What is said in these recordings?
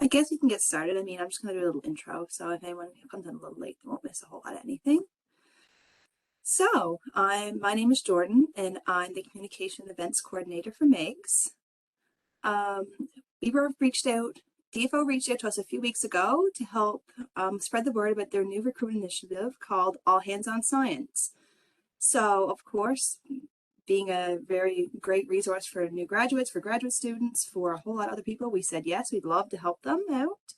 I guess we can get started. I mean, I'm just going to do a little intro, so if anyone comes in a little late, they won't miss a whole lot of anything. So, my name is Jordan, and I'm the Communication Events Coordinator for MIGS. DFO reached out to us a few weeks ago to help spread the word about their new recruitment initiative called All Hands on Science. So, of course, being a very great resource for new graduates, for graduate students, for a whole lot of other people, we said yes, we'd love to help them out.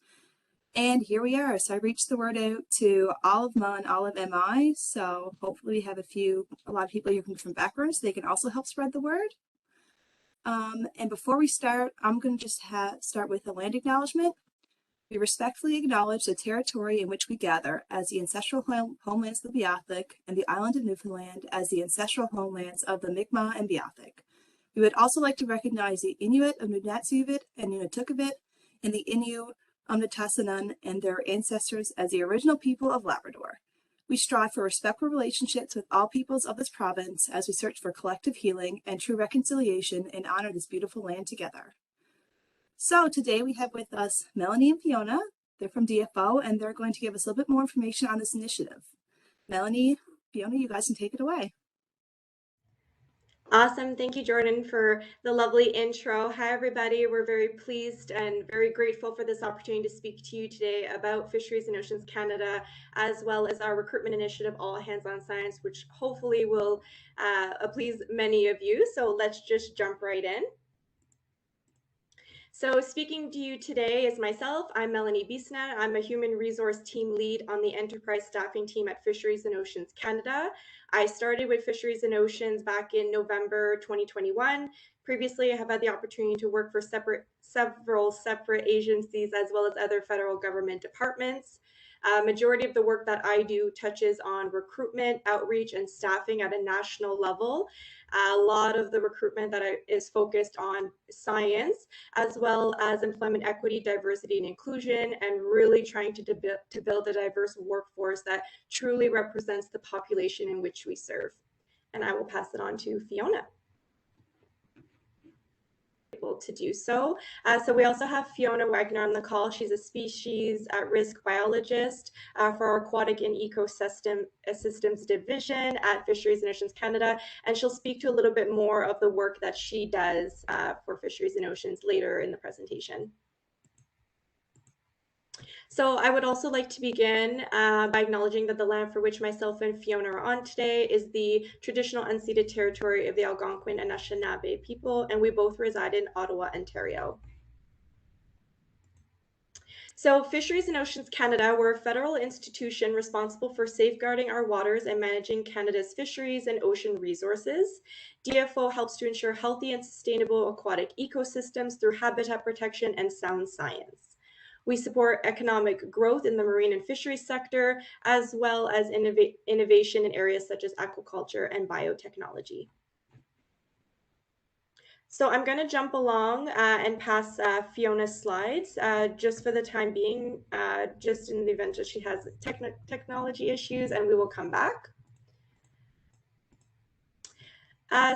And here we are. So I reached the word out to all of MUN, all of MI. So hopefully we have a lot of people here from different backgrounds. So they can also help spread the word. And before we start, I'm going to just start with a land acknowledgement. We respectfully acknowledge the territory in which we gather as the ancestral homelands of the Beothuk and the island of Newfoundland as the ancestral homelands of the Mi'kmaq and Beothuk. We would also like to recognize the Inuit of Nunatsiavut and Nunatukavut and the Innu of Nitassinan and their ancestors as the original people of Labrador. We strive for respectful relationships with all peoples of this province as we search for collective healing and true reconciliation and honor this beautiful land together. So today we have with us Melanie and Fiona. They're from DFO, and they're going to give us a little bit more information on this initiative. Melanie, Fiona, you guys can take it away. Awesome. Thank you, Jordan, for the lovely intro. Hi, everybody. We're very pleased and very grateful for this opportunity to speak to you today about Fisheries and Oceans Canada, as well as our recruitment initiative, All Hands on Science, which hopefully will please many of you. So let's just jump right in. So speaking to you today is myself. I'm Melanie Bisna. I'm a human resource team lead on the enterprise staffing team at Fisheries and Oceans Canada. I started with Fisheries and Oceans back in November 2021. Previously, I have had the opportunity to work for several separate agencies as well as other federal government departments. Majority of the work that I do touches on recruitment, outreach, and staffing at a national level. A lot of the recruitment that is focused on science, as well as employment equity, diversity, and inclusion, and really trying to build a diverse workforce that truly represents the population in which we serve. And I will pass it on to Fiona to do so. So we also have Fiona Wagner on the call. She's a species at risk biologist for our Aquatic and Ecosystem Systems Division at Fisheries and Oceans Canada, and she'll speak to a little bit more of the work that she does for Fisheries and Oceans later in the presentation. So I would also like to begin by acknowledging that the land for which myself and Fiona are on today is the traditional unceded territory of the Algonquin and Anishinaabe people, and we both reside in Ottawa, Ontario. So Fisheries and Oceans Canada, we're a federal institution responsible for safeguarding our waters and managing Canada's fisheries and ocean resources. DFO helps to ensure healthy and sustainable aquatic ecosystems through habitat protection and sound science. We support economic growth in the marine and fisheries sector, as well as innovation in areas such as aquaculture and biotechnology. So I'm going to jump along and pass Fiona's slides just for the time being, just in the event that she has technology issues, and we will come back.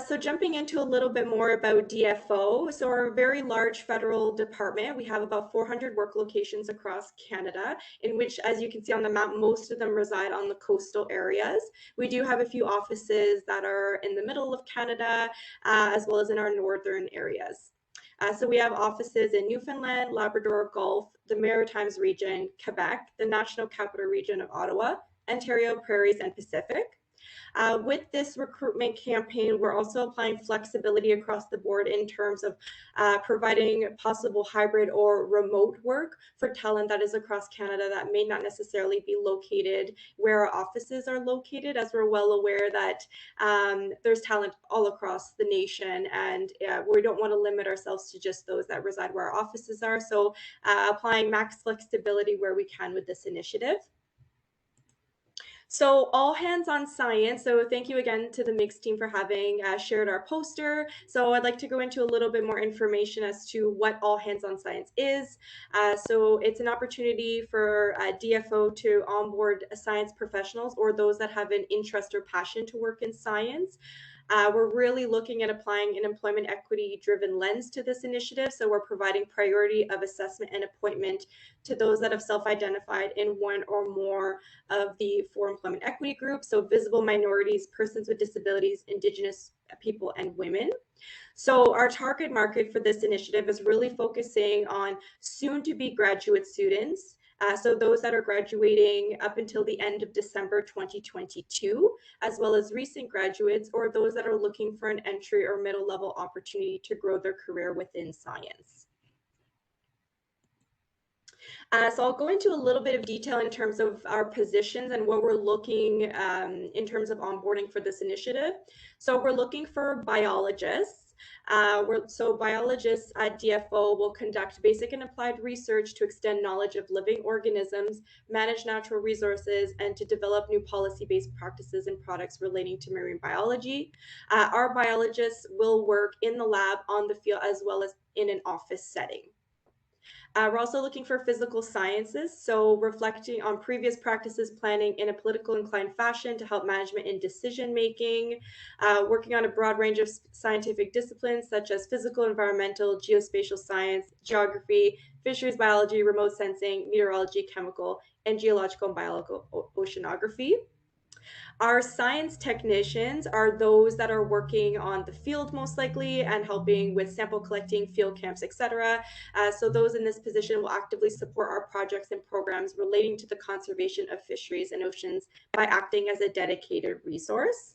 So jumping into a little bit more about DFO. So we're a very large federal department. We have about 400 work locations across Canada, in which, as you can see on the map, most of them reside on the coastal areas. We do have a few offices that are in the middle of Canada, as well as in our northern areas. So we have offices in Newfoundland, Labrador, Gulf, the Maritimes region, Quebec, the National Capital Region of Ottawa, Ontario, Prairies, and Pacific. With this recruitment campaign, we're also applying flexibility across the board in terms of providing possible hybrid or remote work for talent that is across Canada that may not necessarily be located where our offices are located, as we're well aware that there's talent all across the nation, and we don't want to limit ourselves to just those that reside where our offices are. So applying max flexibility where we can with this initiative. So All Hands on Science. So thank you again to the MIGS team for having shared our poster. So I'd like to go into a little bit more information as to what All Hands on Science is. So it's an opportunity for DFO to onboard science professionals or those that have an interest or passion to work in science. We're really looking at applying an employment equity driven lens to this initiative. So we're providing priority of assessment and appointment to those that have self-identified in one or more of the 4 employment equity groups. So visible minorities, persons with disabilities, Indigenous people, and women. So our target market for this initiative is really focusing on soon to be graduate students. So those that are graduating up until the end of December 2022, as well as recent graduates or those that are looking for an entry or middle level opportunity to grow their career within science. So I'll go into a little bit of detail in terms of our positions and what we're looking in terms of onboarding for this initiative. So we're looking for biologists. So biologists at DFO will conduct basic and applied research to extend knowledge of living organisms, manage natural resources, and to develop new policy-based practices and products relating to marine biology. Our biologists will work in the lab, on the field, as well as in an office setting. We're also looking for physical sciences, so reflecting on previous practices, planning in a political inclined fashion to help management in decision making, working on a broad range of scientific disciplines such as physical, environmental, geospatial science, geography, fisheries biology, remote sensing, meteorology, chemical, and geological and biological oceanography. Our science technicians are those that are working on the field most likely and helping with sample collecting, field camps, etc. So those in this position will actively support our projects and programs relating to the conservation of fisheries and oceans by acting as a dedicated resource.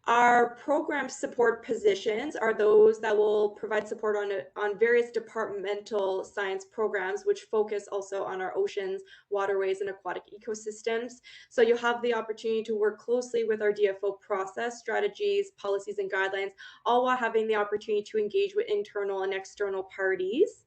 Our program support positions are those that will provide support on various departmental science programs, which focus also on our oceans, waterways, and aquatic ecosystems. So you'll have the opportunity to work closely with our DFO process, strategies, policies, and guidelines, all while having the opportunity to engage with internal and external parties.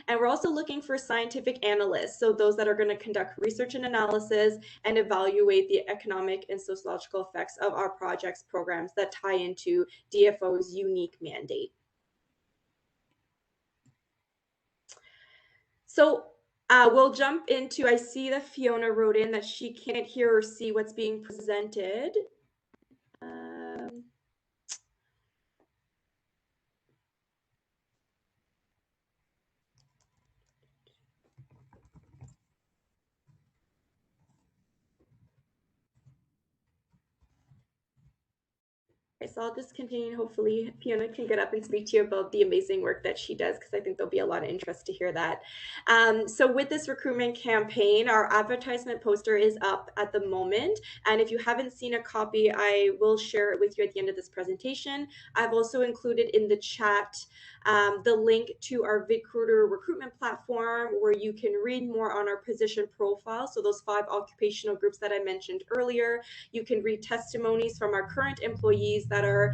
And we're also looking for scientific analysts, so those that are going to conduct research and analysis and evaluate the economic and sociological effects of our projects, programs that tie into DFO's unique mandate. So we'll jump into, I see that Fiona wrote in that she can't hear or see what's being presented. So I'll just continue. Hopefully Fiona can get up and speak to you about the amazing work that she does, because I think there'll be a lot of interest to hear that. So with this recruitment campaign, our advertisement poster is up at the moment. And if you haven't seen a copy, I will share it with you at the end of this presentation. I've also included in the chat the link to our VidCruiter recruitment platform, where you can read more on our position profile. So those 5 occupational groups that I mentioned earlier, you can read testimonies from our current employees that are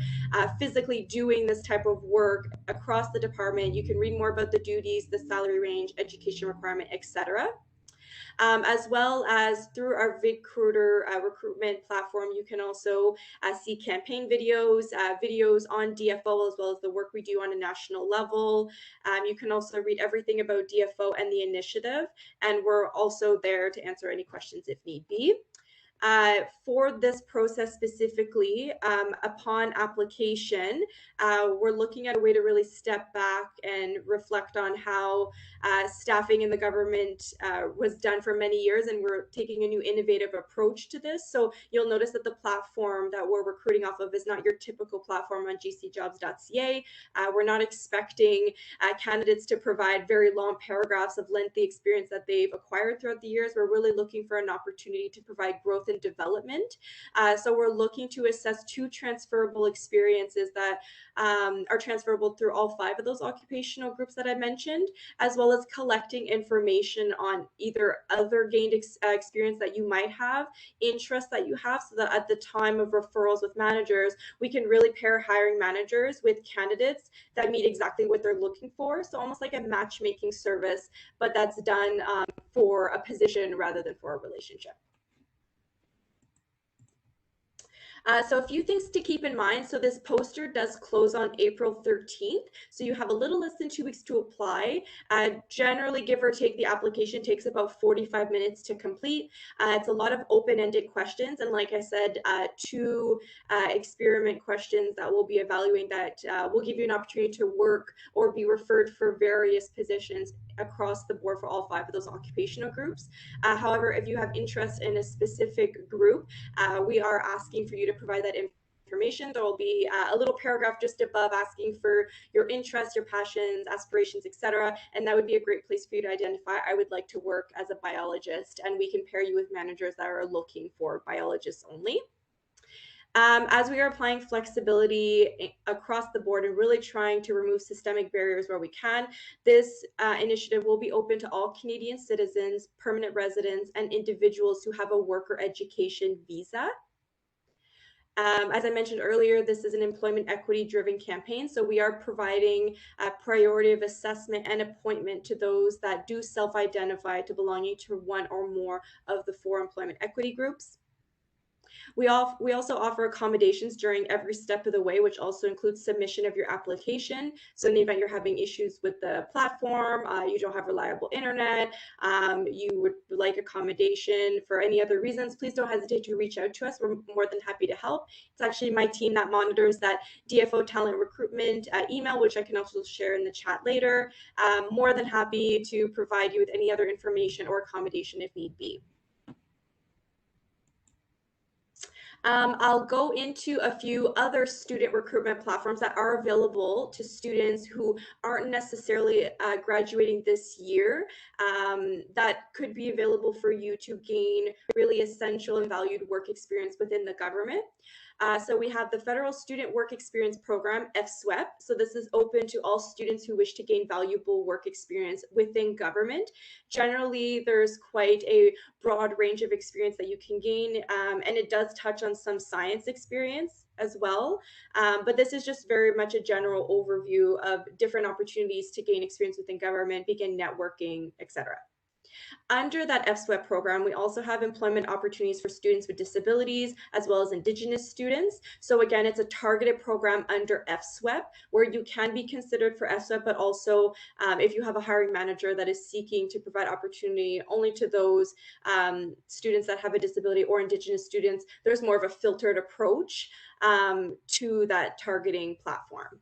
physically doing this type of work across the department. You can read more about the duties, the salary range, education requirement, etc. As well as through our VidCruiter recruitment platform, you can also see campaign videos, videos on DFO, as well as the work we do on a national level. You can also read everything about DFO and the initiative, and we're also there to answer any questions if need be. For this process specifically, upon application, we're looking at a way to really step back and reflect on how staffing in the government was done for many years, and we're taking a new innovative approach to this. So you'll notice that the platform that we're recruiting off of is not your typical platform on gcjobs.ca. We're not expecting candidates to provide very long paragraphs of lengthy experience that they've acquired throughout the years. We're really looking for an opportunity to provide growth and development. So we're looking to assess 2 transferable experiences that are transferable through all 5 of those occupational groups that I mentioned, as well as collecting information on either other gained experience that you might have, interest that you have, so that at the time of referrals with managers, we can really pair hiring managers with candidates that meet exactly what they're looking for. So almost like a matchmaking service, but that's done for a position rather than for a relationship. So a few things to keep in mind. So this poster does close on April 13th. So you have a little less than 2 weeks to apply. Generally, give or take, the application takes about 45 minutes to complete. It's a lot of open-ended questions. And like I said, 2 experiment questions that we'll be evaluating that will give you an opportunity to work or be referred for various positions across the board for all 5 of those occupational groups. However, if you have interest in a specific group, we are asking for you to provide that information. There will be a little paragraph just above asking for your interests, your passions, aspirations, etc. And that would be a great place for you to identify, I would like to work as a biologist, and we can pair you with managers that are looking for biologists only. As we are applying flexibility across the board and really trying to remove systemic barriers where we can, this initiative will be open to all Canadian citizens, permanent residents, and individuals who have a work or education visa. As I mentioned earlier, this is an employment equity driven campaign. So we are providing a priority of assessment and appointment to those that do self-identify to belonging to one or more of the 4 employment equity groups. We also offer accommodations during every step of the way, which also includes submission of your application. So in the event you're having issues with the platform, you don't have reliable internet, you would like accommodation for any other reasons, please don't hesitate to reach out to us. We're more than happy to help. It's actually my team that monitors that DFO talent recruitment email, which I can also share in the chat later. More than happy to provide you with any other information or accommodation if need be. I'll go into a few other student recruitment platforms that are available to students who aren't necessarily graduating this year, that could be available for you to gain really essential and valued work experience within the government. So we have the Federal Student Work Experience Program, FSWEP. So this is open to all students who wish to gain valuable work experience within government. Generally, there's quite a broad range of experience that you can gain, and it does touch on some science experience as well. But this is just very much a general overview of different opportunities to gain experience within government, begin networking, etc. Under that FSWEP program, we also have employment opportunities for students with disabilities as well as Indigenous students. So again, it's a targeted program under FSWEP where you can be considered for FSWEP, but also if you have a hiring manager that is seeking to provide opportunity only to those students that have a disability or Indigenous students, there's more of a filtered approach to that targeting platform.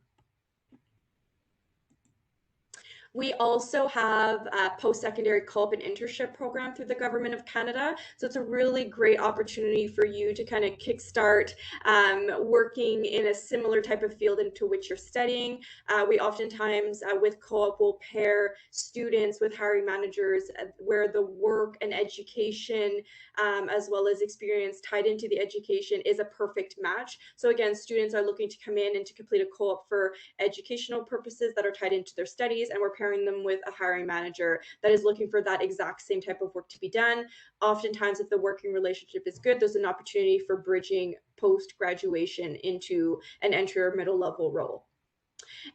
We also have a post-secondary co-op and internship program through the Government of Canada. So it's a really great opportunity for you to kind of kickstart working in a similar type of field into which you're studying. We oftentimes with co-op will pair students with hiring managers where the work and education as well as experience tied into the education is a perfect match. So again, students are looking to come in and to complete a co-op for educational purposes that are tied into their studies, and we're pairing them with a hiring manager that is looking for that exact same type of work to be done. Oftentimes, if the working relationship is good, there's an opportunity for bridging post-graduation into an entry or middle level role.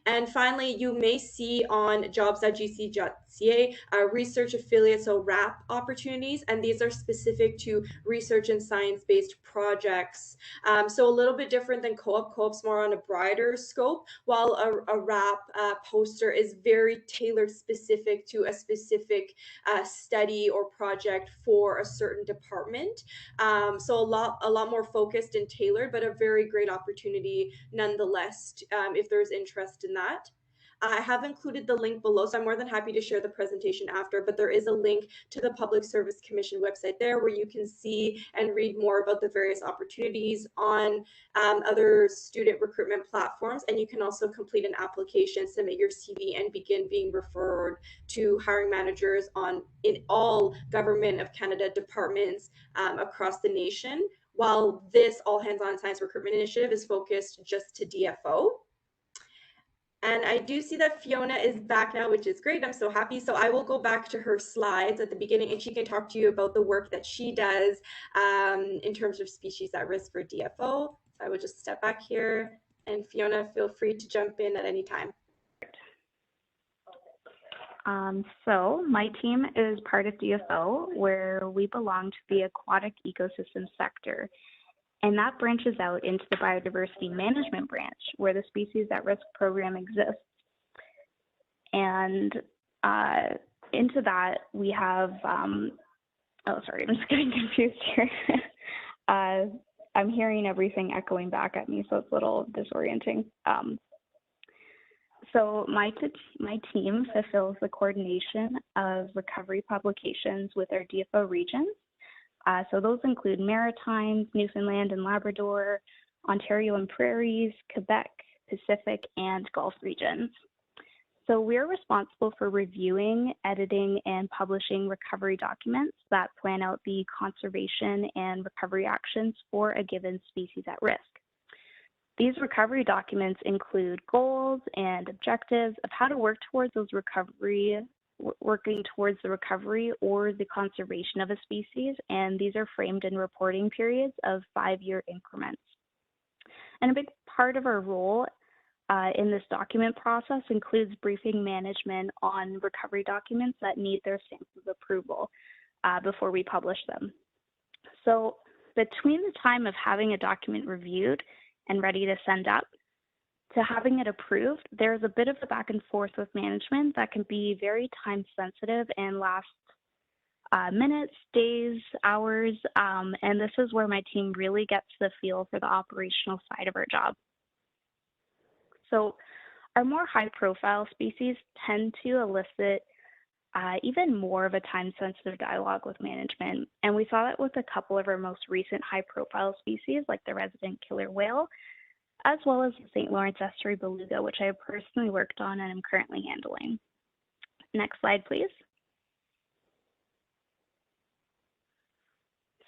And finally, you may see on jobs.gc.ca research affiliates, so RAP opportunities, and these are specific to research and science-based projects. So a little bit different than co-op. Co-op's more on a broader scope, while a RAP poster is very tailored specific to a specific study or project for a certain department. So a lot more focused and tailored, but a very great opportunity nonetheless if there's interest in that. I have included the link below, so I'm more than happy to share the presentation after, but there is a link to the Public Service Commission website there where you can see and read more about the various opportunities on other student recruitment platforms, and you can also complete an application, submit your CV, and begin being referred to hiring managers in all Government of Canada departments across the nation, while this All Hands on Science Recruitment Initiative is focused just to DFO. And I do see that Fiona is back now, which is great. I'm so happy. So I will go back to her slides at the beginning and she can talk to you about the work that she does in terms of species at risk for DFO. So I will just step back here, and Fiona, feel free to jump in at any time. So my team is part of DFO, where we belong to the aquatic ecosystem sector. And that branches out into the biodiversity management branch where the Species at Risk program exists. And into that, we have, oh, sorry, I'm just getting confused here. I'm hearing everything echoing back at me, so it's a little disorienting. So my team fulfills the coordination of recovery publications with our DFO regions. So those include Maritimes, Newfoundland and Labrador, Ontario and Prairies, Quebec, Pacific, and Gulf regions. So we're responsible for reviewing, editing, and publishing recovery documents that plan out the conservation and recovery actions for a given species at risk. These recovery documents include goals and objectives of how to work towards those working towards the recovery or the conservation of a species, and these are framed in reporting periods of 5-year increments. And a big part of our role in this document process includes briefing management on recovery documents that need their stamp of approval before we publish them. So between the time of having a document reviewed and ready to send up to having it approved, there's a bit of a back and forth with management that can be very time sensitive and last minutes, days, hours, and this is where my team really gets the feel for the operational side of our job. So our more high-profile species tend to elicit even more of a time-sensitive dialogue with management, and we saw that with a couple of our most recent high-profile species, like the resident killer whale, as well as the St. Lawrence Estuary beluga, which I have personally worked on and am currently handling. Next slide, please.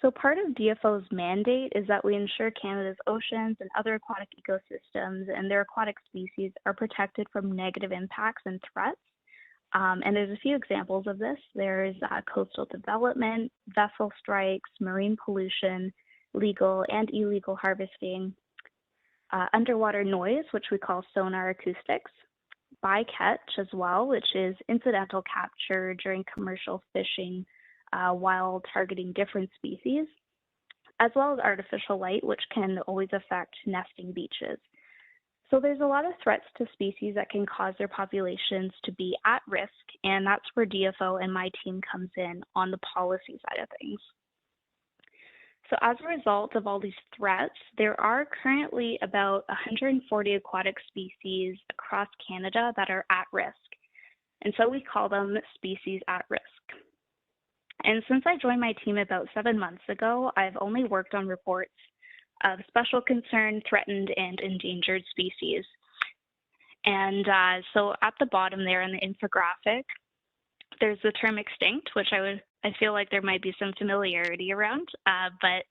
So part of DFO's mandate is that we ensure Canada's oceans and other aquatic ecosystems and their aquatic species are protected from negative impacts and threats. And there's a few examples of this. There's coastal development, vessel strikes, marine pollution, legal and illegal harvesting, underwater noise, which we call sonar acoustics, bycatch as well, which is incidental capture during commercial fishing while targeting different species, as well as artificial light, which can always affect nesting beaches. So there's a lot of threats to species that can cause their populations to be at risk, and that's where DFO and my team comes in on the policy side of things. So as a result of all these threats, there are currently about 140 aquatic species across Canada that are at risk. And so we call them species at risk. And since I joined my team about 7 months ago, I've only worked on reports of special concern, threatened, and endangered species. And so at the bottom there in the infographic, there's the term extinct, which I feel like there might be some familiarity around, but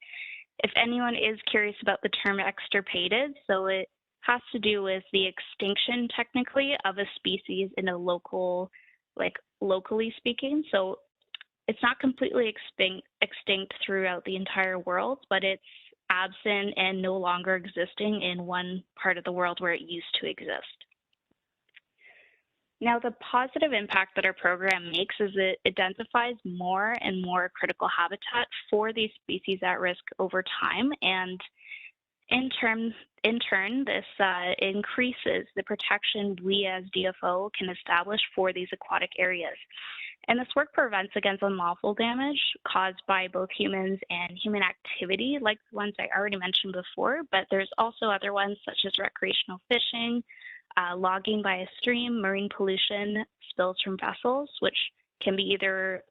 if anyone is curious about the term extirpated, so it has to do with the extinction technically of a species in a local, like locally speaking. So it's not completely extinct throughout the entire world, but it's absent and no longer existing in one part of the world where it used to exist. Now, the positive impact that our program makes is it identifies more and more critical habitat for these species at risk over time, and in turn, this increases the protection we as DFO can establish for these aquatic areas. And this work prevents against unlawful damage caused by both humans and human activity, like the ones I already mentioned before, but there's also other ones such as recreational fishing, logging by a stream, marine pollution, spills from vessels, which can be either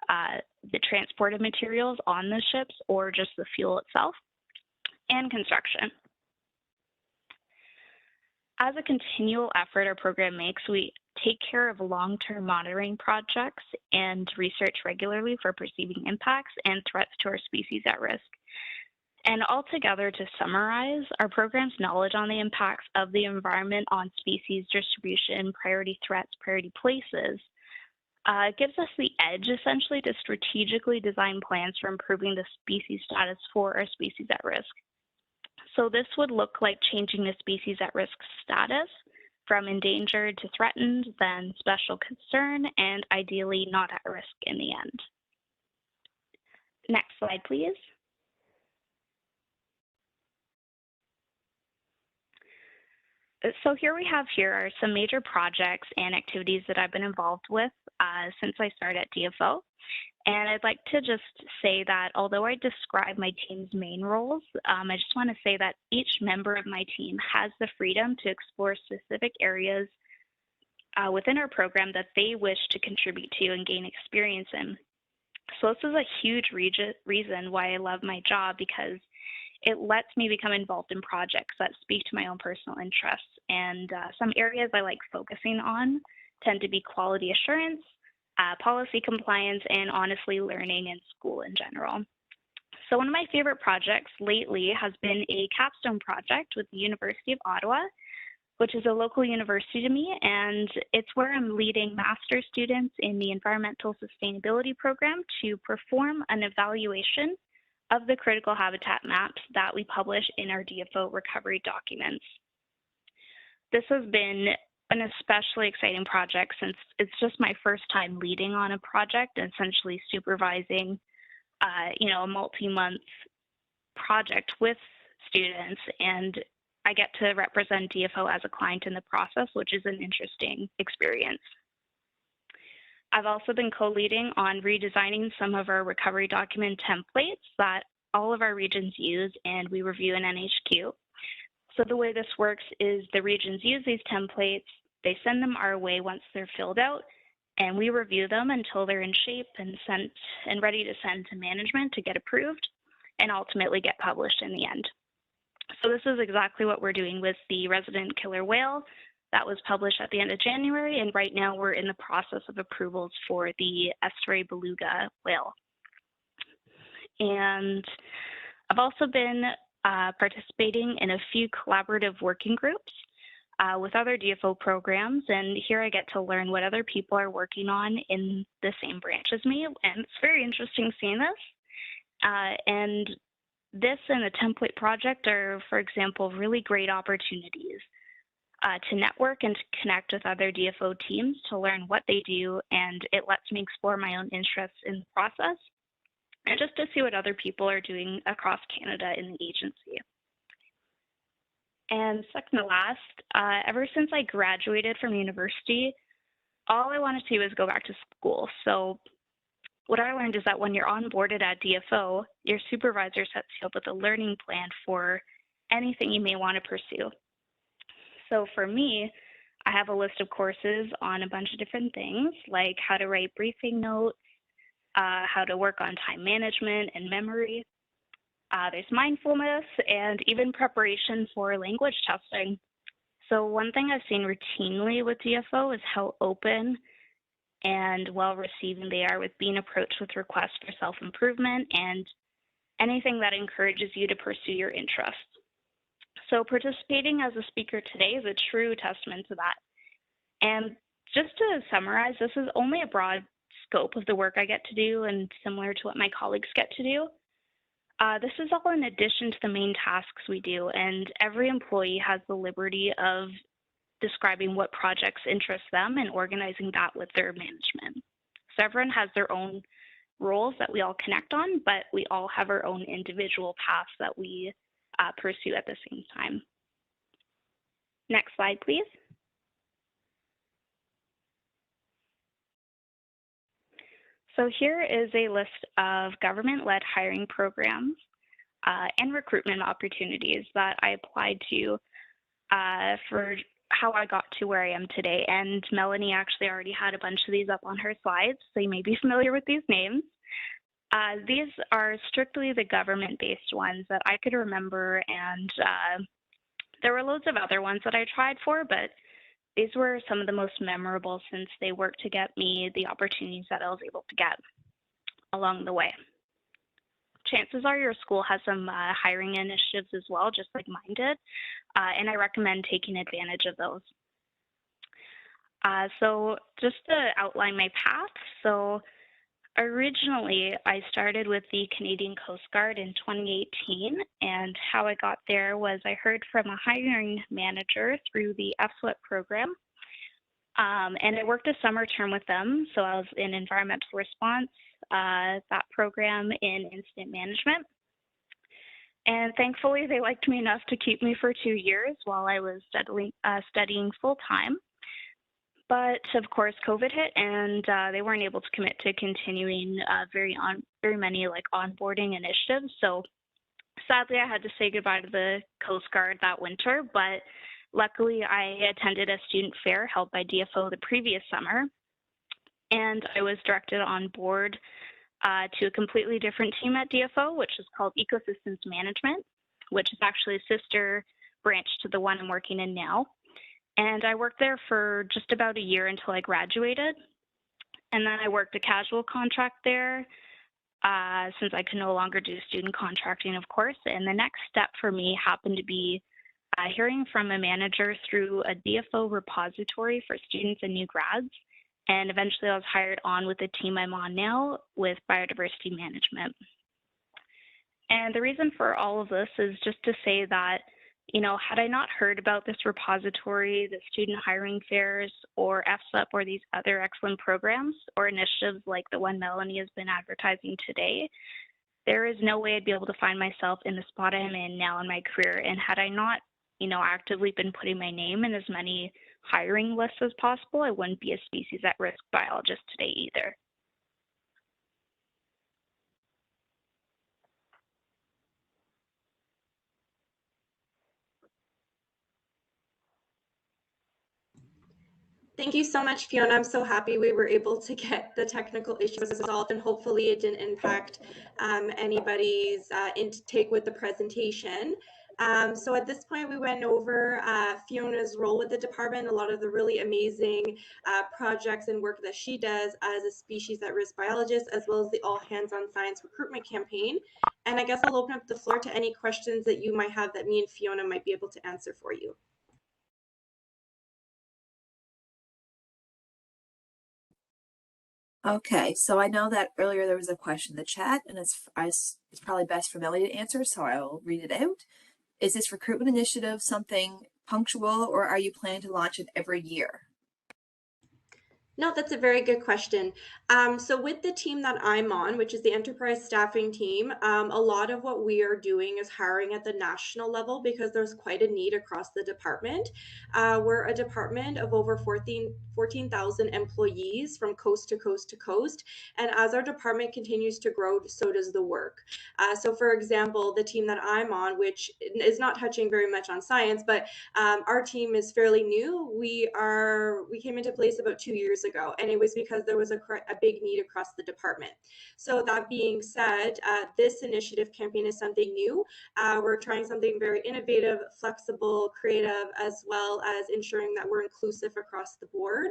the transported materials on the ships or just the fuel itself, and construction. As a continual effort our program makes, we take care of long-term monitoring projects and research regularly for perceiving impacts and threats to our species at risk. And altogether, to summarize, our program's knowledge on the impacts of the environment on species distribution, priority threats, priority places, gives us the edge, essentially, to strategically design plans for improving the species status for our species at risk. So this would look like changing the species at risk status from endangered to threatened, then special concern, and ideally not at risk in the end. Next slide, please. So here are some major projects and activities that I've been involved with since I started at DFO. And I'd like to just say that although I describe my team's main roles, I just want to say that each member of my team has the freedom to explore specific areas within our program that they wish to contribute to and gain experience in. So this is a huge reason why I love my job, because it lets me become involved in projects that speak to my own personal interests. And some areas I like focusing on tend to be quality assurance, policy compliance, and honestly learning in school in general. So one of my favorite projects lately has been a capstone project with the University of Ottawa, which is a local university to me, and it's where I'm leading master's students in the environmental sustainability program to perform an evaluation of the critical habitat maps that we publish in our DFO recovery documents. This has been an especially exciting project since it's just my first time leading on a project and essentially supervising, a multi-month project with students, and I get to represent DFO as a client in the process, which is an interesting experience. I've also been co-leading on redesigning some of our recovery document templates that all of our regions use and we review in NHQ. So the way this works is the regions use these templates, they send them our way once they're filled out, and we review them until they're in shape and sent and ready to send to management to get approved and ultimately get published in the end. So this is exactly what we're doing with the resident killer whale that was published at the end of January, and right now we're in the process of approvals for the estuary beluga whale. And I've also been participating in a few collaborative working groups with other DFO programs, and here I get to learn what other people are working on in the same branch as me, and it's very interesting seeing this. And this and the template project are, for example, really great opportunities to network and to connect with other DFO teams to learn what they do, and it lets me explore my own interests in the process and just to see what other people are doing across Canada in the agency. And second to last, ever since I graduated from university, all I wanted to do was go back to school. So what I learned is that when you're onboarded at DFO, your supervisor sets you up with a learning plan for anything you may want to pursue. So for me, I have a list of courses on a bunch of different things, like how to write briefing notes, how to work on time management and memory. There's mindfulness and even preparation for language testing. So one thing I've seen routinely with DFO is how open and well-receiving they are with being approached with requests for self-improvement and anything that encourages you to pursue your interests. So participating as a speaker today is a true testament to that. And just to summarize, this is only a broad scope of the work I get to do and similar to what my colleagues get to do. This is all in addition to the main tasks we do, and every employee has the liberty of describing what projects interest them and organizing that with their management. So everyone has their own roles that we all connect on, but we all have our own individual paths that we pursue at the same time. Next slide, please. So here is a list of government-led hiring programs and recruitment opportunities that I applied to for how I got to where I am today. And Melanie actually already had a bunch of these up on her slides, so you may be familiar with these names. These are strictly the government-based ones that I could remember, and there were loads of other ones that I tried for, but these were some of the most memorable since they worked to get me the opportunities that I was able to get along the way. Chances are your school has some hiring initiatives as well, just like mine did, and I recommend taking advantage of those. So just to outline my path, so originally I started with the Canadian Coast Guard in 2018, and how I got there was I heard from a hiring manager through the FSWEP program, and I worked a summer term with them, so I was in environmental response, that program in incident management. And thankfully, they liked me enough to keep me for 2 years while I was studying full time. But of course, COVID hit, and they weren't able to commit to continuing very many like onboarding initiatives. So sadly, I had to say goodbye to the Coast Guard that winter. But luckily, I attended a student fair held by DFO the previous summer, and I was directed on board to a completely different team at DFO, which is called Ecosystems Management, which is actually a sister branch to the one I'm working in now. And I worked there for just about a year until I graduated. And then I worked a casual contract there since I could no longer do student contracting, of course. And the next step for me happened to be hearing from a manager through a DFO repository for students and new grads. And eventually I was hired on with the team I'm on now with biodiversity management. And the reason for all of this is just to say that, you know, had I not heard about this repository, the student hiring fairs, or FSWEP, or these other excellent programs or initiatives like the one Melanie has been advertising today, there is no way I'd be able to find myself in the spot I'm in now in my career. And had I not, you know, actively been putting my name in as many hiring lists as possible, I wouldn't be a species at risk biologist today either. Thank you so much, Fiona. I'm so happy we were able to get the technical issues resolved, and hopefully it didn't impact anybody's intake with the presentation. So at this point, we went over Fiona's role with the department, a lot of the really amazing projects and work that she does as a species at risk biologist, as well as the All Hands on Science recruitment campaign. And I guess I'll open up the floor to any questions that you might have that me and Fiona might be able to answer for you. Okay, so I know that earlier there was a question in the chat, and it's probably best for Melanie to answer, so I'll read it out. Is this recruitment initiative something punctual, or are you planning to launch it every year? No, that's a very good question. So with the team that I'm on, which is the enterprise staffing team, a lot of what we are doing is hiring at the national level because there's quite a need across the department. We're a department of over 14,000 employees from coast to coast to coast. And as our department continues to grow, so does the work. So for example, the team that I'm on, which is not touching very much on science, but our team is fairly new. We came into place about 2 years ago, and it was because there was a big need across the department. So that being said, this initiative campaign is something new. We're trying something very innovative, flexible, creative, as well as ensuring that we're inclusive across the board.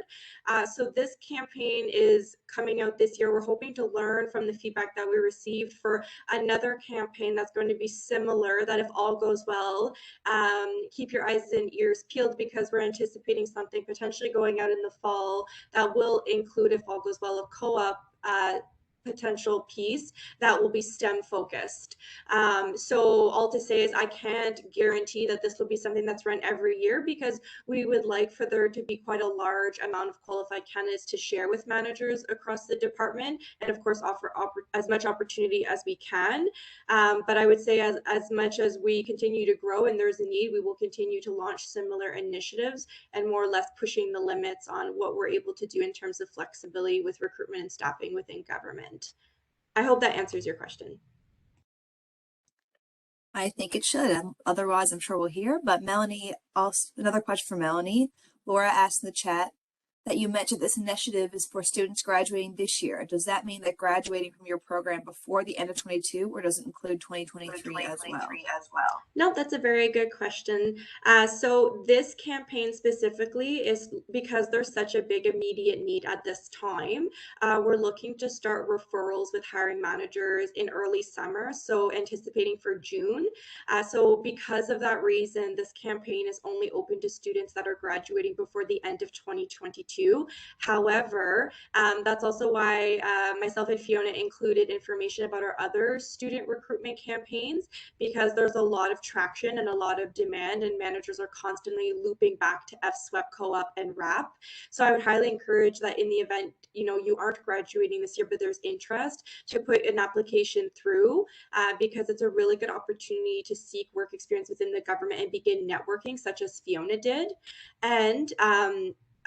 So this campaign is coming out this year. We're hoping to learn from the feedback that we received for another campaign that's going to be similar, that if all goes well, keep your eyes and ears peeled, because we're anticipating something potentially going out in the fall that will include, if all goes well, a co-op potential piece that will be STEM focused. So all to say is I can't guarantee that this will be something that's run every year, because we would like for there to be quite a large amount of qualified candidates to share with managers across the department, and of course offer as much opportunity as we can. But I would say as much as we continue to grow and there's a need, we will continue to launch similar initiatives and more or less pushing the limits on what we're able to do in terms of flexibility with recruitment and staffing within government. I hope that answers your question. I think it should. Otherwise, I'm sure we'll hear. But Melanie, also another question for Melanie. Laura asked in the chat that you mentioned this initiative is for students graduating this year. Does that mean that graduating from your program before the end of 22, or does it include 2023 as well? No, that's a very good question. So this campaign specifically is because there's such a big immediate need at this time. We're looking to start referrals with hiring managers in early summer, so anticipating for June. So because of that reason, this campaign is only open to students that are graduating before the end of 2022. too. However, that's also why myself and Fiona included information about our other student recruitment campaigns, because there's a lot of traction and a lot of demand, and managers are constantly looping back to FSWEP, Co-op, and RAP. So I would highly encourage that in the event, you know, you aren't graduating this year, but there's interest, to put an application through, because it's a really good opportunity to seek work experience within the government and begin networking, such as Fiona did. And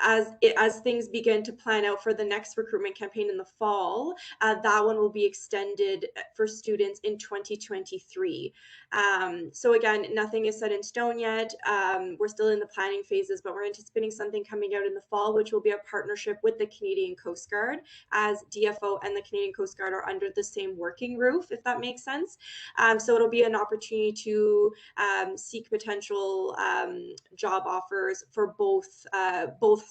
as things begin to plan out for the next recruitment campaign in the fall, that one will be extended for students in 2023. So again, nothing is set in stone yet. We're still in the planning phases, but we're anticipating something coming out in the fall, which will be a partnership with the Canadian Coast Guard, as DFO and the Canadian Coast Guard are under the same working roof, if that makes sense. So it'll be an opportunity to seek potential job offers for both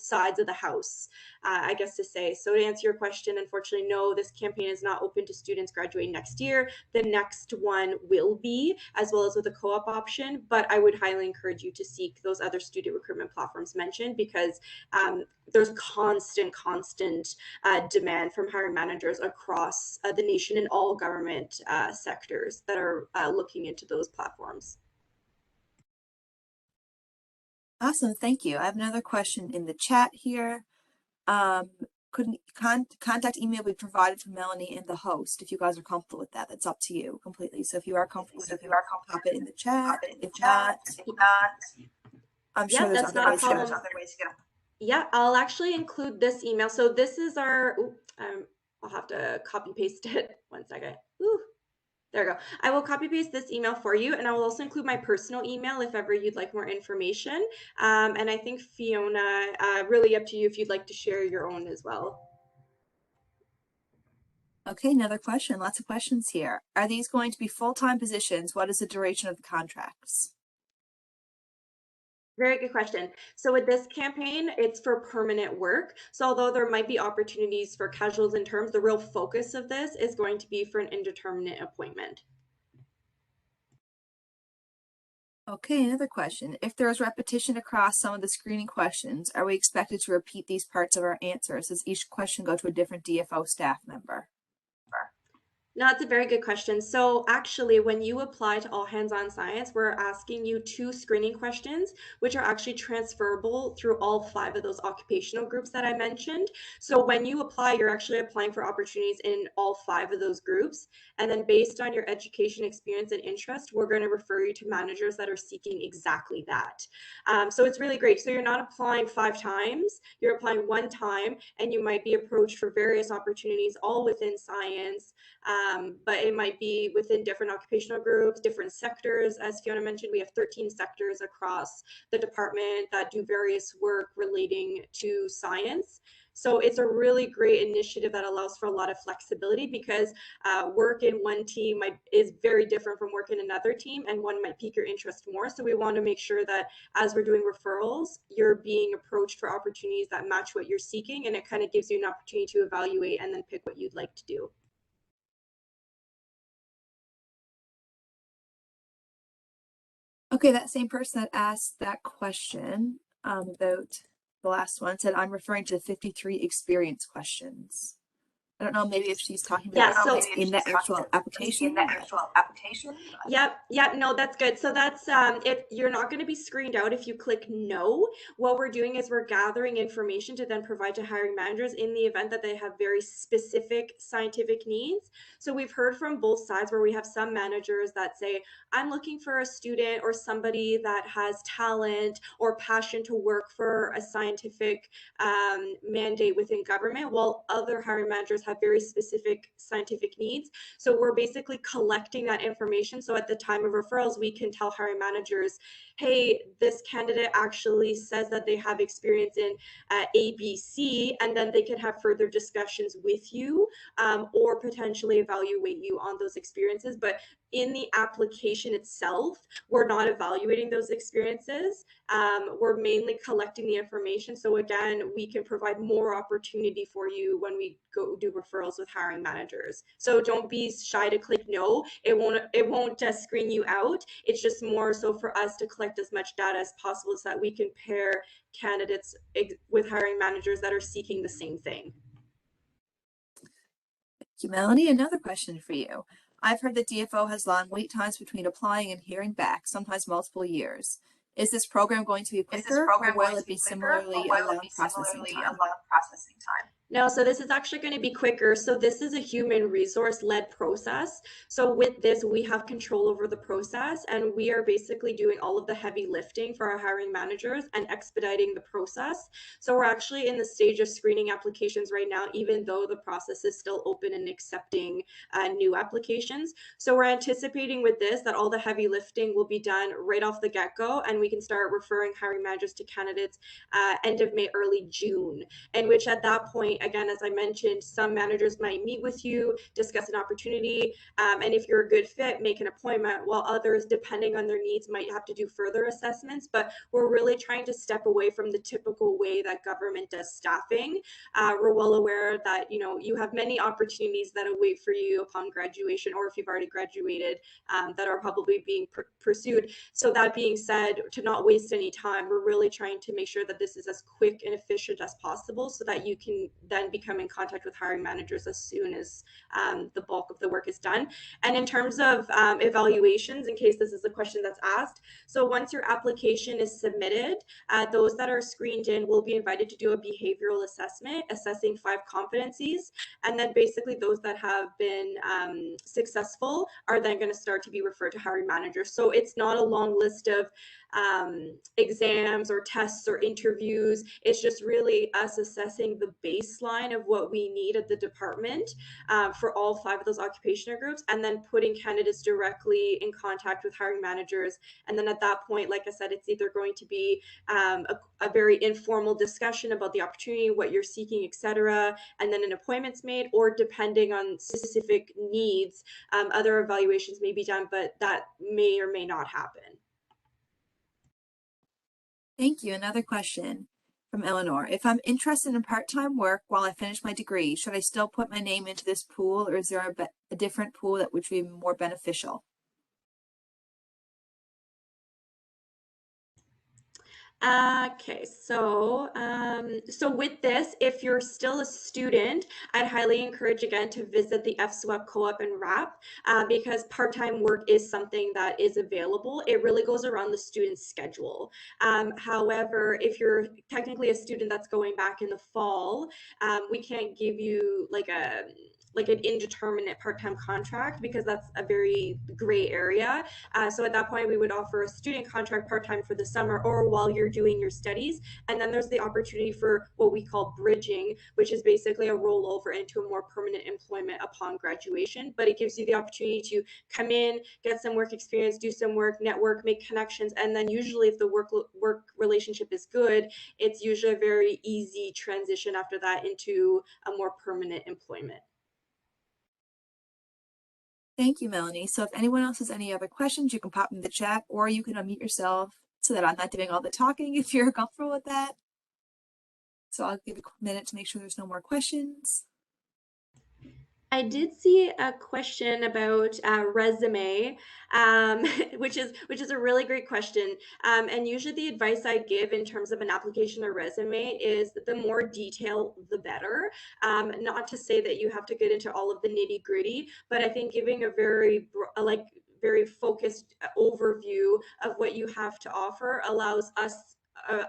sides of the house, I guess to say. So to answer your question, unfortunately, no, this campaign is not open to students graduating next year. The next one will be, as well as with a co-op option, but I would highly encourage you to seek those other student recruitment platforms mentioned, because there's constant demand from hiring managers across the nation in all government sectors that are looking into those platforms. Awesome, thank you. I have another question in the chat here. Contact email be provided from Melanie and the host if you guys are comfortable with that. That's up to you completely. So if you are comfortable, pop it in the chat. If not, I'm sure there's other ways to go. Yeah, I'll actually include this email. So this is our, I'll have to copy paste it. 1 second. Ooh. There we go. I will copy paste this email for you, and I will also include my personal email if ever you'd like more information. And I think Fiona, really up to you if you'd like to share your own as well. Okay, another question. Lots of questions here. Are these going to be full-time positions? What is the duration of the contracts? Very good question. So with this campaign, it's for permanent work. So although there might be opportunities for casuals and terms, the real focus of this is going to be for an indeterminate appointment. Okay, another question. If there is repetition across some of the screening questions, are we expected to repeat these parts of our answers? Does each question go to a different DFO staff member? No, that's a very good question. So actually, when you apply to All Hands on Science, we're asking you 2 screening questions, which are actually transferable through all 5 of those occupational groups that I mentioned. So when you apply, you're actually applying for opportunities in all 5 of those groups. And then based on your education, experience, and interest, we're going to refer you to managers that are seeking exactly that. So it's really great. So you're not applying 5 times, you're applying 1 time, and you might be approached for various opportunities, all within science. But it might be within different occupational groups, different sectors. As Fiona mentioned, we have 13 sectors across the department that do various work relating to science. So it's a really great initiative that allows for a lot of flexibility, because work in one team is very different from work in another team, and one might pique your interest more. So we want to make sure that as we're doing referrals, you're being approached for opportunities that match what you're seeking, and it kind of gives you an opportunity to evaluate and then pick what you'd like to do. Okay, that same person that asked that question about the last one said, I'm referring to the 53 experience questions. I don't know, maybe if she's talking about in the actual application. Yeah, no, that's good. So that's if you're not going to be screened out if you click no. What we're doing is we're gathering information to then provide to hiring managers in the event that they have very specific scientific needs. So we've heard from both sides where we have some managers that say, I'm looking for a student or somebody that has talent or passion to work for a scientific mandate within government, while other hiring managers have very specific scientific needs. So we're basically collecting that information. So at the time of referrals, we can tell hiring managers, hey, this candidate actually says that they have experience in ABC, and then they can have further discussions with you or potentially evaluate you on those experiences. But in the application itself, we're not evaluating those experiences. We're mainly collecting the information. So again, we can provide more opportunity for you when we go do referrals with hiring managers. So don't be shy to click no. It won't screen you out. It's just more so for us to collect as much data as possible so that we can pair candidates with hiring managers that are seeking the same thing. Melanie, another question for you. I've heard that DFO has long wait times between applying and hearing back, sometimes multiple years. Is this program going to be quicker, or will it be similarly a long processing time? No, so this is actually going to be quicker. So this is a human resource led process. So with this, we have control over the process, and we are basically doing all of the heavy lifting for our hiring managers and expediting the process. So we're actually in the stage of screening applications right now, even though the process is still open and accepting new applications. So we're anticipating with this that all the heavy lifting will be done right off the get-go, and we can start referring hiring managers to candidates end of May, early June, in which at that point, again, as I mentioned, some managers might meet with you, discuss an opportunity, and if you're a good fit, make an appointment, while others, depending on their needs, might have to do further assessments. But we're really trying to step away from the typical way that government does staffing. We're well aware that, you have many opportunities that await for you upon graduation, or if you've already graduated, that are probably being pursued. So that being said, to not waste any time, we're really trying to make sure that this is as quick and efficient as possible so that you can then become in contact with hiring managers as soon as the bulk of the work is done. And in terms of evaluations, in case this is a question that's asked, so once your application is submitted, those that are screened in will be invited to do a behavioral assessment, assessing 5 competencies. And then basically those that have been successful are then going to start to be referred to hiring managers. So it's not a long list of exams or tests or interviews. It's just really us assessing the baseline of what we need at the department for all 5 of those occupational groups, and then putting candidates directly in contact with hiring managers. And then at that point, like I said, it's either going to be a very informal discussion about the opportunity, what you're seeking, etc., and then an appointment's made, or depending on specific needs, other evaluations may be done, but that may or may not happen. Thank you. Another question from Eleanor. If I'm interested in part-time work while I finish my degree, should I still put my name into this pool, or is there a different pool that would be more beneficial? Okay, so with this, if you're still a student, I'd highly encourage again to visit the FSWEP Co-op and RAP because part-time work is something that is available. It really goes around the student's schedule. However, if you're technically a student that's going back in the fall, we can't give you like an indeterminate part-time contract because that's a very gray area. So at that point, we would offer a student contract part-time for the summer or while you're doing your studies. And then there's the opportunity for what we call bridging, which is basically a rollover into a more permanent employment upon graduation. But it gives you the opportunity to come in, get some work experience, do some work, network, make connections. And then usually if the work relationship is good, it's usually a very easy transition after that into a more permanent employment. Thank you, Melanie. So if anyone else has any other questions, you can pop in the chat, or you can unmute yourself so that I'm not doing all the talking if you're comfortable with that. So I'll give a minute to make sure there's no more questions. I did see a question about resume, which is a really great question. And usually the advice I give in terms of an application or resume is that the more detail, the better. Not to say that you have to get into all of the nitty gritty, but I think giving a very focused overview of what you have to offer allows us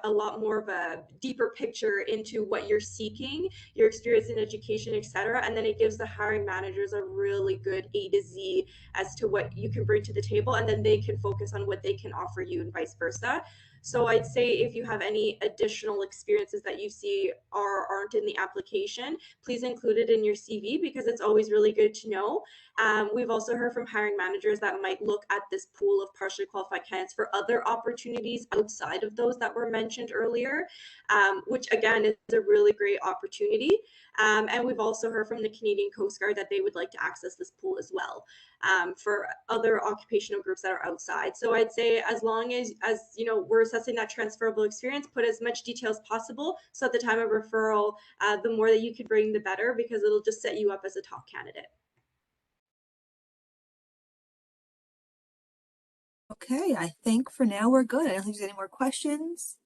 a lot more of a deeper picture into what you're seeking, your experience in education, etc. And then it gives the hiring managers a really good A to Z as to what you can bring to the table, and then they can focus on what they can offer you and vice versa. So I'd say if you have any additional experiences that you see aren't in the application, please include it in your CV because it's always really good to know. We've also heard from hiring managers that might look at this pool of partially qualified candidates for other opportunities outside of those that were mentioned earlier, which again is a really great opportunity. And we've also heard from the Canadian Coast Guard that they would like to access this pool as well, for other occupational groups that are outside. So I'd say as long as you know, we're assessing that transferable experience, put as much detail as possible. So at the time of referral, the more that you can bring, the better, because it'll just set you up as a top candidate. Okay, I think for now we're good. I don't think there's any more questions.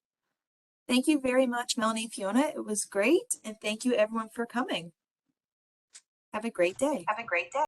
Thank you very much, Melanie and Fiona. It was great. And thank you everyone for coming. Have a great day. Have a great day.